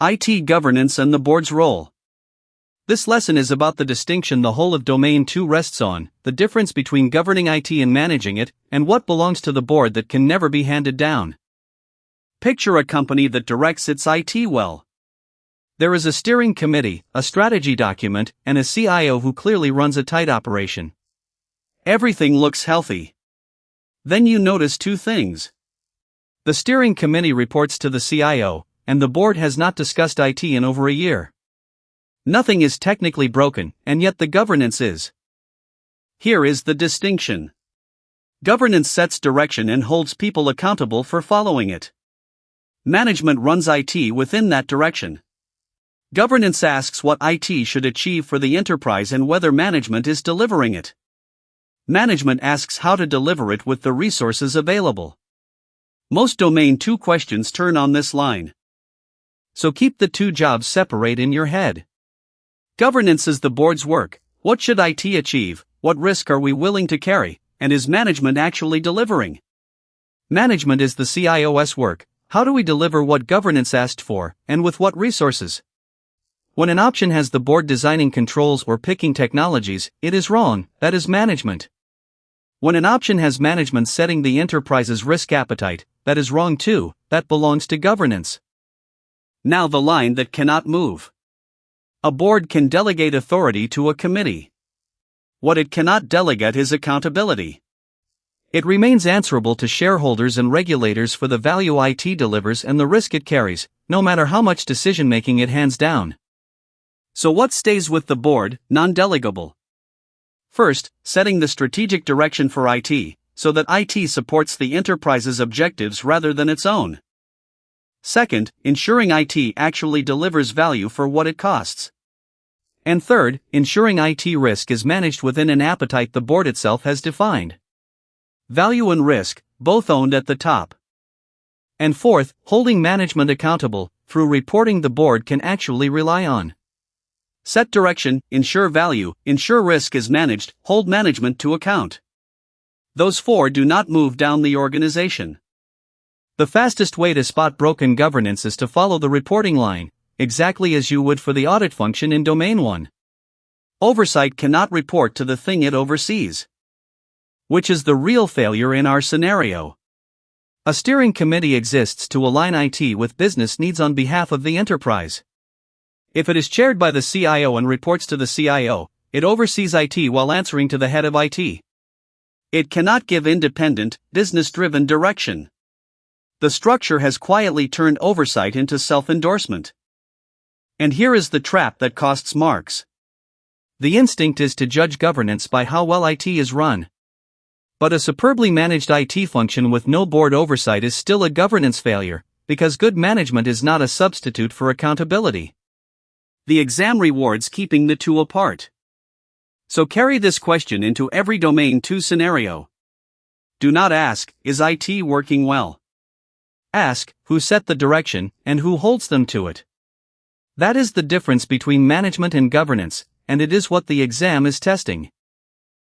IT governance and the board's role. This lesson is about the distinction the whole of Domain 2 rests on, the difference between governing IT and managing it, and what belongs to the board that can never be handed down. Picture a company that directs its IT well. There is a steering committee, a strategy document, and a CIO who clearly runs a tight operation. Everything looks healthy. Then you notice two things. The steering committee reports to the CIO, and the board has not discussed IT in over a year. Nothing is technically broken, and yet the governance is. Here is the distinction. Governance sets direction and holds people accountable for following it. Management runs IT within that direction. Governance asks what IT should achieve for the enterprise and whether management is delivering it. Management asks how to deliver it with the resources available. Most Domain 2 questions turn on this line. So keep the two jobs separate in your head. Governance is the board's work. What should IT achieve? What risk are we willing to carry? And is management actually delivering? Management is the CIO's work. How do we deliver what governance asked for, and with what resources? When an option has the board designing controls or picking technologies, it is wrong. That is management. When an option has management setting the enterprise's risk appetite, that is wrong too. That belongs to governance. Now the line that cannot move. A board can delegate authority to a committee. What it cannot delegate is accountability. It remains answerable to shareholders and regulators for the value IT delivers and the risk it carries, no matter how much decision-making it hands down. So what stays with the board, non-delegable? First, setting the strategic direction for IT, so that IT supports the enterprise's objectives rather than its own. Second, ensuring IT actually delivers value for what it costs. And third, ensuring IT risk is managed within an appetite the board itself has defined. Value and risk, both owned at the top. And fourth, holding management accountable, through reporting the board can actually rely on. Set direction, ensure value, ensure risk is managed, hold management to account. Those four do not move down the organization. The fastest way to spot broken governance is to follow the reporting line, exactly as you would for the audit function in Domain 1. Oversight cannot report to the thing it oversees. Which is the real failure in our scenario. A steering committee exists to align IT with business needs on behalf of the enterprise. If it is chaired by the CIO and reports to the CIO, it oversees IT while answering to the head of IT. It cannot give independent, business-driven direction. The structure has quietly turned oversight into self-endorsement. And here is the trap that costs marks. The instinct is to judge governance by how well IT is run. But a superbly managed IT function with no board oversight is still a governance failure, because good management is not a substitute for accountability. The exam rewards keeping the two apart. So carry this question into every Domain 2 scenario. Do not ask, is IT working well? Ask, who set the direction, and who holds them to it? That is the difference between management and governance, and it is what the exam is testing.